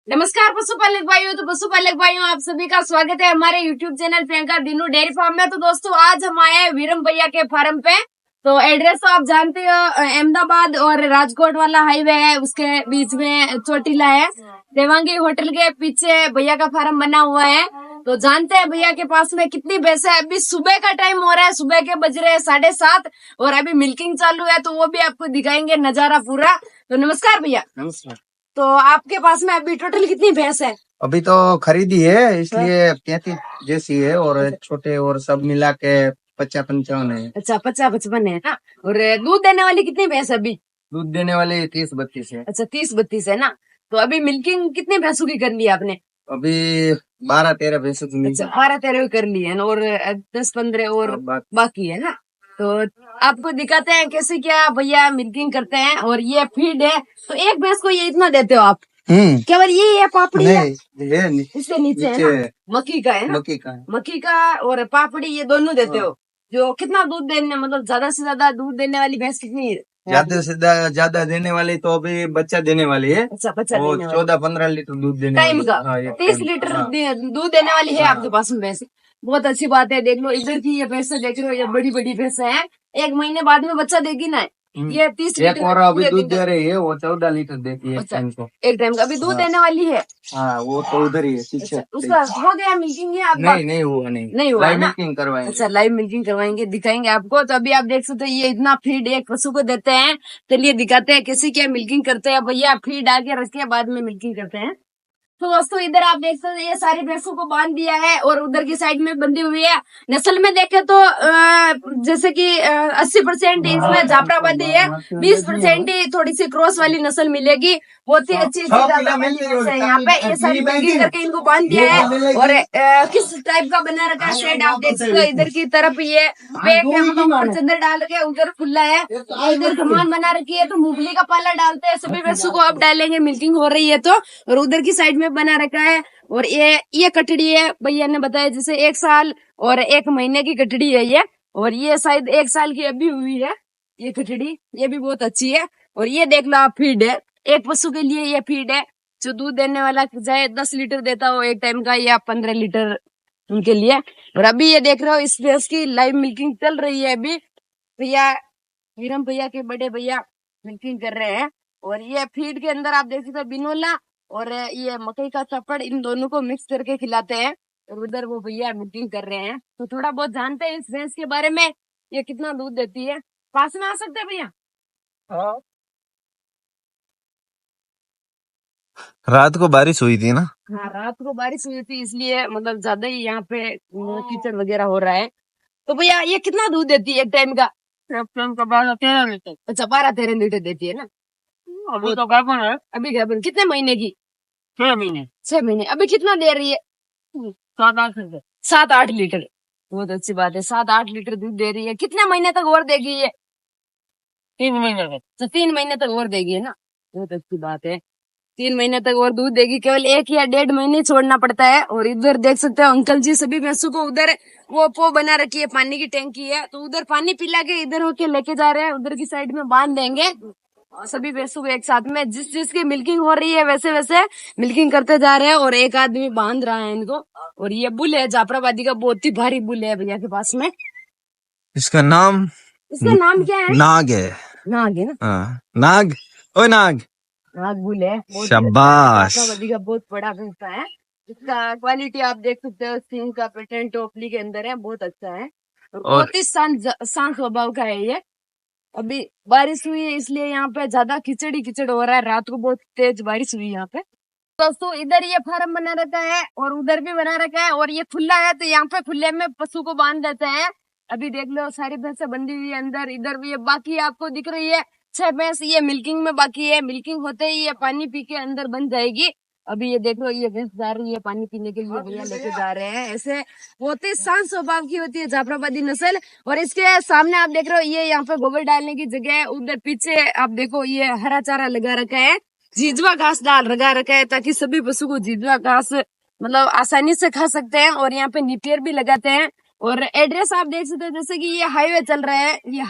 नमस्कार पशुपालक भाइयों। तो पशुपालक भाइयों, आप सभी का स्वागत है हमारे YouTube channel Priyanka Dinu dairy farm में। तो दोस्तों, आज हम आए हैं वीरम भैया के फार्म पे। तो एड्रेस तो आप जानते हो, अहमदाबाद और राजकोट वाला हाईवे है, उसके बीच में चोटीला है। देवांगी होटल के पीछे भैया का फार्म बना हुआ है। तो जानते हैं भैया के पास में कितनी भैंस है। अभी सुबह का टाइम हो रहा है, सुबह के बज रहे हैं 7:30 और अभी मिल्किंग चालू है, तो वो भी आपको दिखाएंगे नजारा पूरा। तो नमस्कार भैया। नमस्कार। तो आपके पास में अभी टोटल कितनी भैंस है? अभी तो खरीदी है, इसलिए 33 जैसी है और छोटे और सब मिला के 50-55 है। अच्छा, 50-55 है ना। और दूध देने वाली कितनी भैंस है अभी? दूध देने वाले 30-32 है। अच्छा, 30-32 है ना। तो अभी मिल्किंग कितनी भैंसों की कर ली आपने? अभी 12-13 भैंसों की अच्छा, 12-13 कर ली है ना, और 10-15 और बाकी है ना। तो आपको दिखाते हैं कैसे क्या भैया मिल्किंग करते हैं। और ये फीड है, तो एक भैंस को ये इतना देते हो आप? केवल ये पापड़ी है? इससे नीचे है ना, मक्की का है ना? मक्की का और पापड़ी, ये दोनों देते हो। जो कितना दूध देने, मतलब ज्यादा से ज्यादा दूध देने वाली भैंस कितनी है? ज्यादा से ज्यादा देने वाली तो अभी बच्चा देने वाली है। अच्छा, बच्चा देने वाली 14-15 लीटर दूध देने टाइम का। हाँ, 30 लीटर दूध देने वाली है आपके पास में भैंस। बहुत अच्छी बात है। देख लो इधर की ये भैंस देख लो, ये बड़ी बड़ी भैंस है। 1 महीने बाद में बच्चा देगी ना। ये 30 एक लीटर और अभी दूध दे रही है, वो 14 लीटर देती है अच्छा, टाइम को। एक टाइम का अभी दूध देने वाली है। हाँ, वो तो उधर ही है पीछे। अच्छा, उसका हो गया मिल्किंग है आपका? नहीं हुआ नहीं हुआ लाइव ना? मिल्किंग करवाएंगे। अच्छा, लाइव मिल्किंग करवाएंगे, दिखाएंगे आपको। तो अभी आप देख सकते हो, ये इतना फीड एक पशु को देते हैं। चलिए दिखाते हैं कैसे क्या मिल्किंग करते हैं भैया। फीड आके रख के बाद में मिल्किंग करते हैं। तो दोस्तों, इधर आप देख सकते हैं, ये सारी भैंसों को बांध दिया है और उधर की साइड में बंधी हुई है। नस्ल में देखे तो जैसे कि 80% इसमें जाफराबादी है, 20% ही थोड़ी सी क्रॉस वाली नस्ल मिलेगी। बहुत ही अच्छी है यहाँ पे। ये सारी बंदी करके इनको बांध दिया है। और किस टाइप का बना रखा है शेड, आप देख सकते हो। इधर की तरफ ये पैक है, मतलब ऊपर चादर डाल के, उधर खुला है। इधर कमान बना रखी है, तो मूंगफली का पाला डालते हैं सभी भैंसों को। अब डालेंगे मिल्किंग हो रही है तो। और उधर की साइड में बना रखा है। और ये कटड़ी है, भैया ने बताया, जैसे 1 साल और 1 महीने की कटड़ी है ये। और ये शायद 1 साल की अभी हुई है ये कटड़ी, ये भी बहुत अच्छी है। और ये देख लो आप, फीड है एक पशु के लिए। ये फीड है जो दूध देने वाला चाहे 10 लीटर देता हो एक टाइम का, या 15 लीटर उनके लिए। और अभी ये देख रहे हो, इस भैंस की लाइव मिल्किंग चल रही है अभी। भैया वीरम भैया के बड़े भैया मिल्किंग कर रहे हैं। और ये फीड के अंदर आप देख सकते हो बिनोला और ये मकई का चपड़, इन दोनों को मिक्स करके खिलाते हैं। और उधर वो भैया मिल्किंग कर रहे हैं। तो थोड़ा बहुत जानते हैं इस भैंस के बारे में, ये कितना दूध देती है। पास में आ सकते हैं भैया? रात को बारिश हुई थी ना? हाँ, रात को बारिश हुई थी, इसलिए मतलब ज्यादा ही यहाँ पे कीचड़ वगैरह हो रहा है। तो भैया ये कितना दूध देती है एक टाइम का? 12-13 लीटर। अच्छा, 12-13 लीटर देती है ना। अभी तो गाभण है। अभी गाभण कितने महीने की? 6 महीने। 6 महीने। अभी कितना दे रही है? 7-8 लीटर। 7-8 लीटर। बहुत अच्छी बात है, 7-8 लीटर दूध दे रही है। कितने महीने तक और देगी ये? 3 महीने तक। तो 3 महीने तक और देगी है ना। बहुत अच्छी बात है, 3 महीने तक और दूध देगी। केवल 1 या 1.5 महीने छोड़ना पड़ता है। और इधर देख सकते हो अंकल जी सभी भैंसों को, उधर वो पो बना रखी है, पानी की टैंकी है, तो उधर पानी पिला के इधर होके लेके जा रहे हैं। उधर की साइड में बांध देंगे सभी भैंसों को एक साथ में। जिस जिसकी मिल्किंग हो रही है वैसे वैसे मिल्किंग करते जा रहे हैं। और एक आदमी बांध रहा है इनको। और ये बुल है जाफराबादी का, बहुत ही भारी बुल है भैया के पास में। इसका नाम क्या है? नाग है। नाग है ना? हाँ, नाग। ओ नाग। नाग बुल है। शाबाश। जाफराबादी का बहुत बड़ा भैंसा है। इसका क्वालिटी आप देख सकते हो, सिंह का पैटर्न टोपली के अंदर है, बहुत अच्छा है। और बहुत ही शांत स्वभाव का है ये। अभी बारिश हुई है, इसलिए यहाँ पे ज्यादा कीचड़ ही कीचड़ हो रहा है। रात को बहुत तेज बारिश हुई यहाँ पे। दोस्तों, इधर ये फार्म बना रखा है और उधर भी बना रखा है। और ये खुला है, तो यहाँ पे खुले में पशु को बांध देते हैं। अभी देख लो सारी भैंसें बंधी हुई है अंदर। इधर भी ये बाकी आपको दिख रही है 6 भैंस, ये मिल्किंग में बाकी है। मिल्किंग होते ही ये पानी पी के अंदर बन जाएगी। अभी ये देख लो, ये भैंस जा रही है पानी पीने के लिए, भैया लेके जा रहे हैं। ऐसे बहुत ही शांत स्वभाव की होती है जाफराबादी नस्ल। और इसके सामने आप देख रहे हो, ये यहाँ पे गोबर डालने की जगह है। उधर पीछे आप देखो, ये हरा चारा लगा रखा है, जीजवा घास डाल लगा रखा है, ताकि सभी पशु को जीजवा घास मतलब आसानी से खा सकते हैं। और यहाँ पे निपेर भी लगाते हैं। और एड्रेस आप देख सकते हैं, जैसे कि ये हाईवे चल रहा है, ये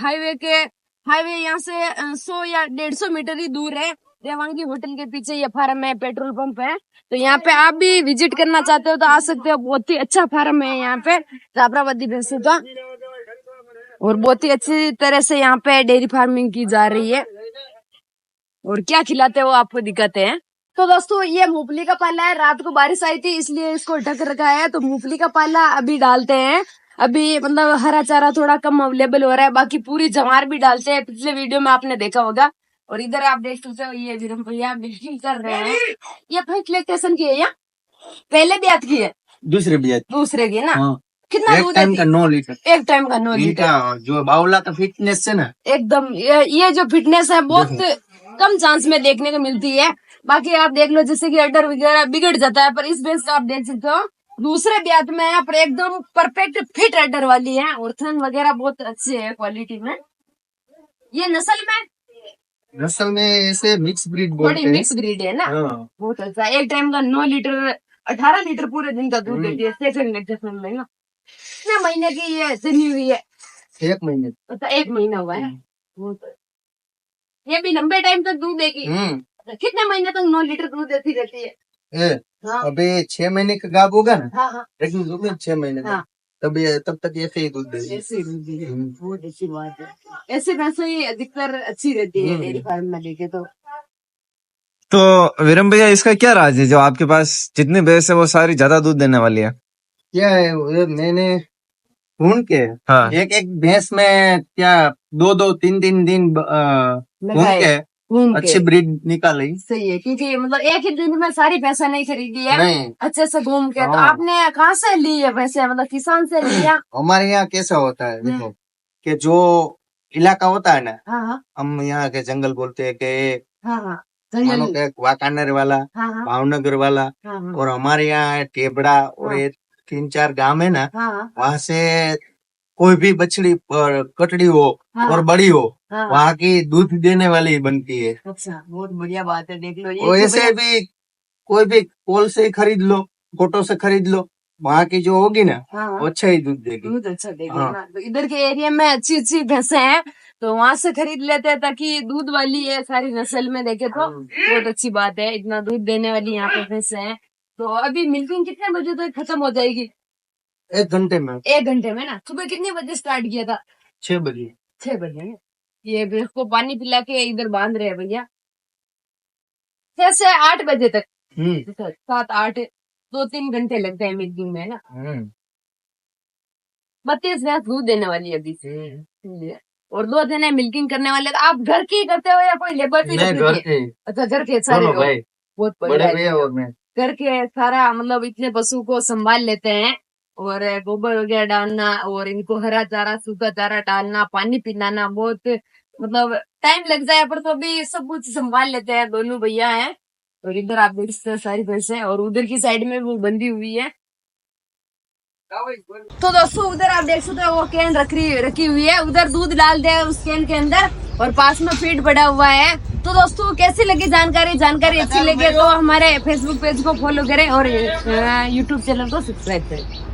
हाईवे यहाँ से 100 या 150 मीटर ही दूर है। देवांगी होटल के पीछे ये फार्म है, पेट्रोल पंप है। तो यहाँ पे आप भी विजिट करना चाहते हो तो आ सकते हो। बहुत ही अच्छा फार्म है यहाँ पे जाफराबादी भैंसों का, और बहुत ही अच्छी तरह से यहाँ पे डेयरी फार्मिंग की जा रही है। और क्या खिलाते हैं वो आपको दिखाते हैं। तो दोस्तों ये मूंगफली का पाला है, रात को बारिश आई थी इसलिए इसको ढक रखा है। तो मूंगफली का पाला अभी डालते हैं। अभी मतलब हरा चारा थोड़ा कम अवेलेबल हो रहा है, बाकी पूरी जवार भी डालते हैं, पिछले वीडियो में आपने देखा होगा। और इधर आप देख सकते हो ये विरम भैया मिल्किंग कर रहे हैं। ये फैट लैक्टेशन की है या पहले ब्यात की है? दूसरे भी है। दूसरे की ना। हाँ। कितना एक दूध टाइम देती? का 9 लीटर। एक टाइम का 9 लीटर। इनका जो बावला का फिटनेस है ना, एकदम ये जो फिटनेस है बहुत कम चांस में देखने को मिलती है। बाकी आप देख लो जैसे कि अडर वगैरह बिगड़ जाता है, पर इस भैंस का आप देख सकते हो दूसरे ब्यात में है पर एकदम परफेक्ट फिट अडर वाली है, और थन वगैरह बहुत अच्छे है क्वालिटी में। ये नस्ल में ऐसे मिक्स ब्रीड बड़ी बोलते हैं। मिक्स ब्रीड है ना। हाँ। बहुत अच्छा। एक टाइम का 9 लीटर 18 लीटर पूरे दिन का दूध देती है। सेकंड लैक्टेशन में ना। कितने महीने की ये जमी हुई है? 1 महीने। अच्छा 1 महीना हुआ है। बहुत। ये भी लंबे टाइम तक दूध देगी। कितने महीने तक 9 लीटर दूध देती रहती है? हाँ। अभी 6 महीने का गाब होगा ना, हाँ हाँ लेकिन दूध में 6 महीने का, हाँ। तब तक ऐसे ही दूध देगी। ऐसे ही दूध देगी। बहुत अच्छी बात है। ऐसे भैंसों ही अधिकतर अच्छी रहती है डेयरी फार्म में लेके। तो विरम भैया इसका क्या राज है जो आपके पास जितनी भैंस है वो सारी ज्यादा दूध देने वाली है? क्या है वो मैंने ढूंढ के हाँ। एक भैंस में क्या 2-3 दिन घूम के अच्छी ब्रीड निकाली। सही है, क्योंकि मतलब एक ही दिन में सारी पैसा नहीं खरीदी है। नहीं। अच्छे से घूम के। तो हाँ। आपने कहाँ से ली है पैसे? मतलब किसान से लिया? हमारे यहाँ कैसा होता है देखो, कि जो इलाका होता है ना, हाँ हम यहाँ के जंगल बोलते हैं कि हाँ मानो के वाकानेर वाला, हाँ भावनगर वाला, हाँ और हमारे यहाँ टेबड़ा और ये 3-4 गांव है ना, हाँ वहाँ से कोई भी बछड़ी और कटड़ी हो हाँ। और बड़ी हो, हाँ। वहाँ की दूध देने वाली बनती है। अच्छा बहुत बढ़िया बात है। देख लो ये और ऐसे भी कोई भी कोल से खरीद लो, फोटो से खरीद लो, वहाँ की जो होगी ना, वो अच्छा ही दूध देगी। दूध अच्छा देगी हाँ। ना। तो इधर के एरिया में अच्छी भैंसे हैं तो वहाँ से खरीद लेते हैं, ताकि दूध वाली है सारी नस्ल में देखे तो बहुत अच्छी बात है। इतना दूध देने वाली यहाँ पे भैंसे हैं। तो अभी मिल्किंग कितने बजे तक खत्म हो जाएगी? 1 घंटे में। 1 घंटे में ना। सुबह कितने बजे स्टार्ट किया था? 6 बजे। 6 बजे ना। ये भैंस को पानी पिला के इधर बांध रहे हैं भैया। 6 से 8 बजे तक। 7-8 2-3 घंटे लगते हैं मिल्किंग में ना। 32 भैंस दूध देने वाली है अभी से। और 2 दिन है मिल्किंग करने वाले। तो आप घर की करते हो या कोई लेबर भी रखते हो? अच्छा घर के सारे लोग। बहुत बढ़िया। और मैं घर के सारा मतलब इतने पशु को संभाल लेते हैं, और गोबर वगैरह डालना, और इनको हरा चारा सूखा चारा डालना, पानी पिलाना, बहुत मतलब टाइम लग जाए, पर तो भी सब कुछ संभाल लेते हैं। दोनों भैया हैं। और इधर आप देख सकते हैं सारी भैंसें, और उधर की साइड में वो बंधी हुई है। तो दोस्तों उधर आप देख सकते हो वो कैन रखी हुई है, उधर दूध डाल दे उस कैन के अंदर, और पास में फीड पड़ा हुआ है। तो दोस्तों कैसी लगी जानकारी अच्छी लगे तो हमारे फेसबुक पेज को फॉलो करें और यूट्यूब चैनल को सब्सक्राइब करें।